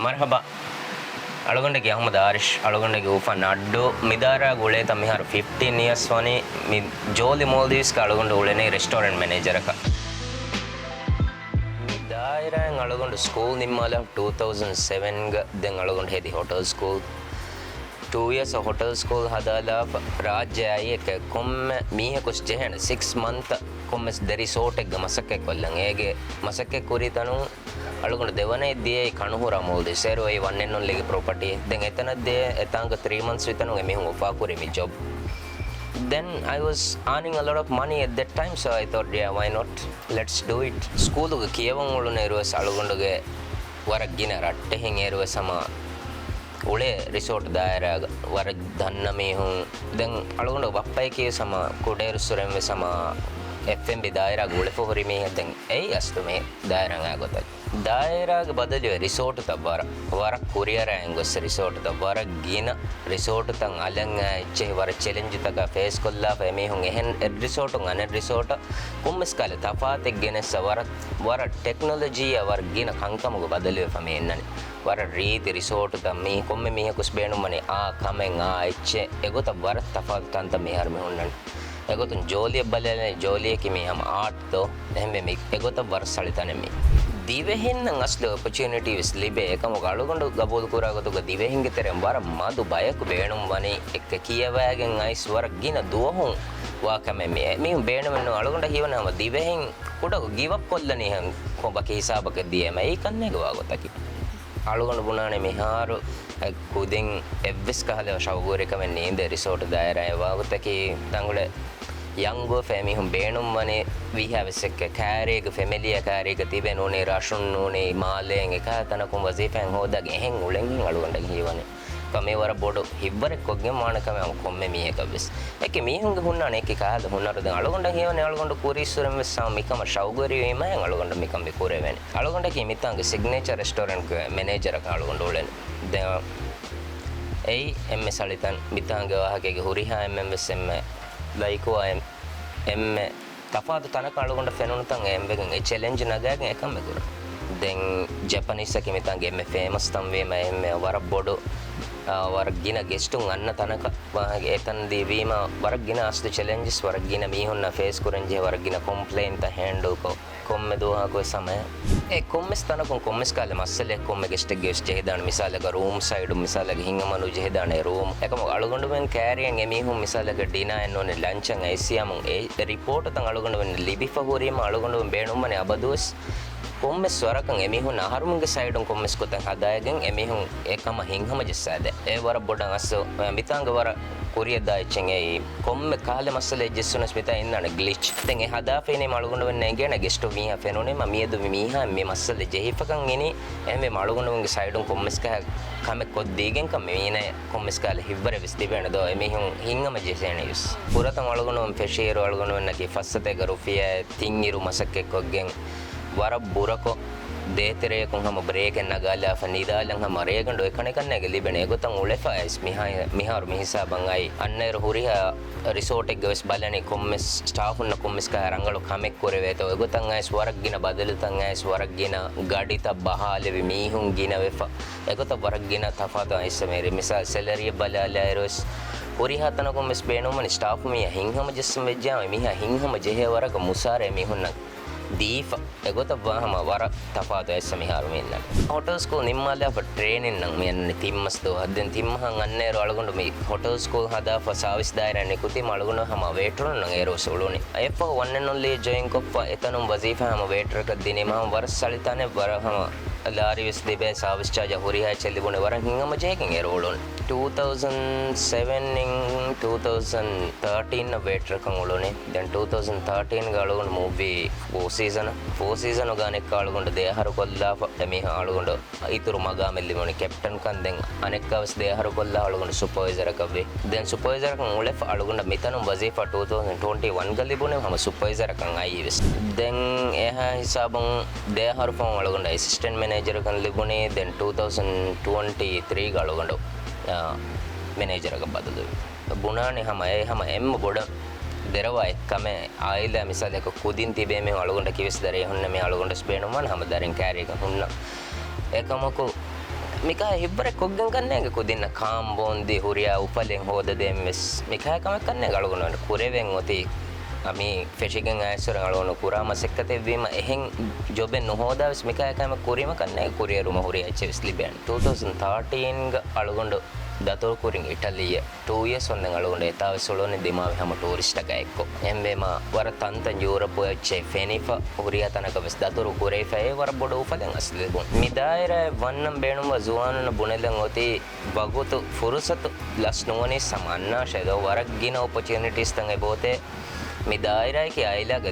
مرحبا අලගොණ්ඩගේ අහමද ආරිෂ් අලගොණ්ඩගේ උෆන් අඩ්ඩෝ මිදාරා ගුලේ තමයි හර 15 years වනේ මි ජෝලි මෝල්දීව්ස් ක අලගොණ්ඩ උලනේ රෙස්ටෝරන්ට් මැනේජර් එක මිදාරෙන් අලගොණ්ඩ ස්කූල් නිම්මාල 2007 ಗ දැන් අලගොණ්ඩ හේදි hotel school 2 years hotel school හදාලා රාජ්‍යය එක කොම්ම මීහකුස් ජෙහන 6 month කොම්මස් ද රිසෝට් එක මසක කොල්ලන් ඒගේ මසක කුරිතනු අලගොණ්ඩ දෙවනේ දී කණුහුර මොල්ද සෙරෝ ඒ one and only property දැන් එතන දේ එතංග 3 months විතර මෙහුම් ඔෆා කුරි මි job then I was earning a lot of money at that time so I thought yeah why not let's do it school ಗೆ කියවම් වල නෙරුවස් අලගොණ්ඩගේ වරක් ගින රට්ටෙ හින් එරුව සම උලේ රිසෝට් දායරාග වර දන්න මේහුන් දැන් අලගොණ්ඩ බප්පයි කිය සම කුඩේරු සුරෙම් වේ සම FMB දායරාග උලේ ෆොරි මේ දැන් එයි අස්තු මේ දායරාග ගොත දායරාග බදලිය රිසෝට් තබර වර කුරියරෙන් ගොස් රිසෝට් තබර ගින රිසෝට් තන් අලං එච්චේ වර චැලෙන්ජ් තක ෆේස් කොල්ලා මේහුන් එහෙන් රිසෝට් උන් අන රිසෝට් කොම්මස් කාලේ තපාතෙක් ගෙනස වර ටෙක්නොලොජි වර ගින කංකමුග බදලිය ෆමෙන්නනේ වර ರೀತಿ ರಿಸೋರ್ಟ್ ತಮ್ಮಿ ಕೊಮ್ಮೆ ಮೀಹ ಕುಸ್ ಬೇಣು ಮನೆ ಆ ಕಮೆಂಗ್ ಆ ಇಚ್ಚೆ ಎಗೊತ ವರ ತಫಾತ್ ಅಂತ ಮೇಹರ್ ಮೆ ಹುಣ್ಣನ್ ಎಗೊತ ಜೋಲಿಯ ಬಲೆನೆ ಜೋಲಿಯ ಕಿ ಮಿ ಹಮ್ ಆರ್ಟ್ ತೋ ಹೆಮ್ಮೆ ಮಿ ಎಗೊತ ವರ ಸಳಿತಾನೆ ಮಿ ದಿವೆ ಹಿನ್ನ ಅಸ್ಲು ಆಪರ್ಚುನಿಟೀಸ್ ಲಿಬೆ ಕಮ ಗಾಳುಗೊಂಡು ಗಬೋಲ್ ಕೂರಾಗತು ಗ ದಿವೆ ಹಿಂಗೆ ತೆರೆ ವರ ಮಾದು ಬಯಕು ಬೇಣು ಮನೆ ಎಕ್ಕ ಕಿಯವಾಗೆನ್ ಐಸ್ ವರ ಗಿನ ದುವಹು ವಾ ಕಮೆ ಮಿ ಬೇಣು ಮೆನ್ನು ಅಳುಗೊಂಡ ಹಿವನ ಮ ದಿವೆ ಹಿಂ ಕುಡ ಗಿವ್ ಅಪ್ ಕೊಲ್ಲನಿ ಹಂ ಕೊಬಕೆ ಹಿಸಾಬಕೆ ದಿಯೆ ಮೈ ಕನ್ನೆಗ ವಾಗೊತಕಿ අලුගොණ්ඩ බුණානේ මිහාරු කුදින් එව්විස් කහලව ශවගෝරේක වෙන්නේ ඉඳ රිසෝට් දායරය වාගතකි තංගුල යංගෝ ෆැමි හුම් බේනුම් වනේ we have a sek කාරේක ෆැමිලිය කාරේක තිබෙන ඕනේ රෂුන් ඕනේ මාලෙන් එක තනකුම් වසීෆෙන් හොදාගේ එහෙන් උලෙන් අලුගොණ්ඩ ගියවනේ කමේ වර බොඩ හිබ්බර කොග්ගේ මානකම කොම්මේ මීයක බස් එක මීහුන්ග හුන්නානේ එක කාද හුන්නාර දැන් අලගොණ්ඩ කියවනේ අලගොණ්ඩ කුරීස්වරම් වෙස්සම මිකම ශවගෝරි වීමෙන් අලගොණ්ඩ මිකම බිකුරේ වෙන්නේ අලගොණ්ඩ කී මිතාංග සිග්නේචර් රෙස්ටෝරන්ට් ක මැනේජර් ක අලගොණ්ඩ උලෙන් දැන් ඒ එම්එස් සලිතන් මිතාංග වාහකගේ හුරිහා එම්එස් එම් ලයිකෝ එම් තෆාද තනක අලගොණ්ඩ ෆෙනුන තන් එම්බෙගෙන් ඒ චැලෙන්ජ් නගාගෙන එකම මෙකුර දැන් ජපනීස් එක මිතාංග එම් ෆේමස් තම් වේම එම් වර බොඩ වරගින ගෙස්ටුන් අන්න තනක ඒතන් දීවීම වරගින අස්තු චැලෙන්ජස් වරගින මීහුන්න ෆේස් කුරෙන්ජේ වරගින කොම්ප්ලේන් ත හෑන්ඩල් කො කොම්මෙ දෝහා කො සමය ඒ කොම්මස් තනකොන් කොම්මස් කාලේ මස්සලේ කොම්මෙ ගෙස්ට ගෙස් ජෙහදාන මිසාලක රූම් සයිඩ් මිසාලක හිංගමනු ජෙහදාන රූම් එකම අලුගොඬ මෙන් කෑරියෙන් එමීහුම් මිසාලක ඩිනා එන්නෝනේ ලන්චන් ඇසියම් ඒ රිපෝට් තන් අලුගොඬ වෙන් ලිබි ෆහෝරියම අලුගොඬ බේනුම්මනේ අබදුස් කොම්මස් වරකන් එමිහුන් අහරුමුගේ සයිඩුන් කොම්මස් කොතන් හදායගෙන් එමිහුන් එකම හිංහම ජස්සාද ඒ වර බොඩන් අස්ස මිතාංග වර කොරිය දායචෙන් ඒ කොම්මෙ කාලේ මස්සලේ ජෙස්සුනස් මිතා ඉන්නන ග්ලිච් දැන් ඒ හදාෆේනේ මලුගොඬ වෙන්නේ කියන ගෙස්ටෝ මීහා ෆෙනෝනේ ම මියදු මීහා මේ මස්සලේ ජෙහිෆකන් එනි එමෙ මලුගොඬුන්ගේ සයිඩුන් කොම්මස් කහ කමෙ කොද්දීගෙන් කම මේනේ කොම්මස් කාලේ හිබ්බර විස්ති වෙන දෝ එමිහුන් හිංගම ජෙසේනේ යුස් පුරතන් මලුගොඬුන් ෆෙෂීරෝ මලුගොඬ වෙන්නකි ෆස්සතේ ගරුෆිය තින්ගිරු මසක්කෙ කොග්ගෙන් වර බුරකො දේතරයකුන් හම බ්‍රේකෙන් නගාලා ෆනිදාලන් හම රේගඬ එකණකන්නගේ ලිබෙනේ ගොතන් උලෙෆයිස් මිහාර මිහිසාබන් අයි අන්නේර හුරිහා රිසෝට් එක ගස් බලනේ කොම්මස් ස්ටාෆ් උන්න කොම්මස් කා රංගලු කමෙක් කරවේ තෝ ගොතන් අයිස් වරක් ගින බදලතන් අයිස් වරක් ගින ගඩිත බහාලෙවි මීහුන් ගින වෙෆ එගොත වරක් ගින තෆාත අයිස් මේරි මිසල් සැලරිය බලාලා එරොස් හුරිහා තන කොම්මස් බේනොමනි ස්ටාෆ් මිය හින්හම ජස්සම් වෙජ්ජා මිහා හින්හම ජෙහෙ වරක මුසාරේ මිහුන්න දීෆ එගොත වහම වර තපාත ඇස්ස මිහාරු මෙන්න හොටල් ස්කූල් නිම්මාලේ අප ට්‍රේනින් නම් මෙන්න තිම්මස් දෝ හදෙන් තිම්මහන් අන්නේර අලගොඬ මේ හොටල් ස්කූල් හදා ෆසාවිස් දායරන්නේ කුති මලගොඬ හම වේටරන් නම් ඒරෝ සොලෝනේ අයප one and only join කොප්ප එතනම් වසීෆා හම වේටර ක දිනේ මහම වර සලිතානේ වර හම ලාරි විස් දෙබේ සාවිස් චාජ හොරිහා චෙල්ලිබුනේ වර හිංගම ජේකින් ඒරෝලොන් 2007 in 2013 වේටර කන් උලෝනේ දැන් 2013 ගලගොඬ මූවී four season ගානෙක් ආලුගොඬ දේහරු කොල්ලා එමේ ආලුගොඬ ඊතුරු මගා මෙල්ලිමෝනි කැප්ටන් කන් දැන් අනෙක් අවස් දේහරු කොල්ලා ආලුගොඬ සුපර්වයිසර් කව්වේ දැන් සුපර්වයිසර් කන් උලෙෆ් ආලුගොඬ මෙතනම් වසීෆා 2021 ගලිබුනේ හම සුපර්වයිසර් කන් අයිවිස් දැන් එහා හිසාබන් දේහරු ෆෝන් ආලුගොඬ ඇසිස්ටන්ට් මැනේජර් කන් ලිබුනේ දැන් 2023 ගාලුගොඬ මැනේජර් එක බදලු බුණානේ හම එම්ම බොඩ දෙරවා එක්කම ආයිලා මිසලක කුදින් තිබේ මේ අලුගොඬ කිවිස් දරේ හොන්න මේ අලුගොඬ ස්පේනුමන් හැම දරින් කෑරි එක හොන්න එකමකු මිකා හිබ්බරේ කොග්ගෙන් කන්නේගේ කුදින්න කාම්බෝන්දි හුරියා උපලෙන් හොද දෙම්ස් මිකා කම කන්නේ ගලගොනන කුරෙවෙන් ඔති ami fishing ඇසර ගලගොන කුරාම සෙක්කතේ වීම එහෙන් ජොබෙන් නොහොදාස් මිකා කම කුරීම කන්නේ කුරියරුම හුරියා චෙස් ලිබෙන් 2013 ಗ ಅಳಗೊಂಡು ದತೋರ್ ಕುರಿಂಗ್ ಇಟಲಿಯ 2 years ಒಂದೆ ಅಳಗೊಂಡು ಎತಾವ ಸೊಳೋನೆ ದಿಮಾವೆ ಹಮ ಟೂರಿಸ್ಟ್ ಗ ಎಕ್ಕೋ ಎಂಬೆಮ ವರ ತಂತ ಯೂರೋಪ್ ಎಚ್ಚೆ ಫೆನಿಫ ಹುರಿಯ ತನಕ ಬಸ್ ದತೋರ್ ಕುರೈ ಫೈ ವರ ಬೊಡು ಫಲೆಂ ಅಸ್ಲೆ ಬೊನ್ ಮಿದಾಯರ ವನ್ನಂ ಬೇಣುಮ ಜುವಾನನ ಬುನೆಲೆಂ ಒತಿ ಬಗುತು ಫುರುಸತು ಲಸ್ ನುವನಿ ಸಮನ್ನ ಶೆದೋ ವರಗಿನ ಆಪರ್ಚುನಿಟೀಸ್ ತಂಗೆ ಬೋತೆ ಮಿದಾಯರ ಕಿ ಐಲಾಗ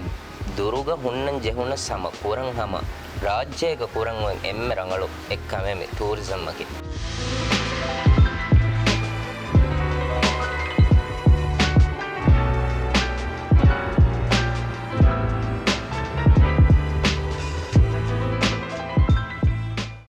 දුරුග හුන්නන් ජෙහුන සම කුරන් හම රාජ්‍යයක කුරන් වන් එම්ම රංගලු එක්කම මේ ටූරිසම් මකි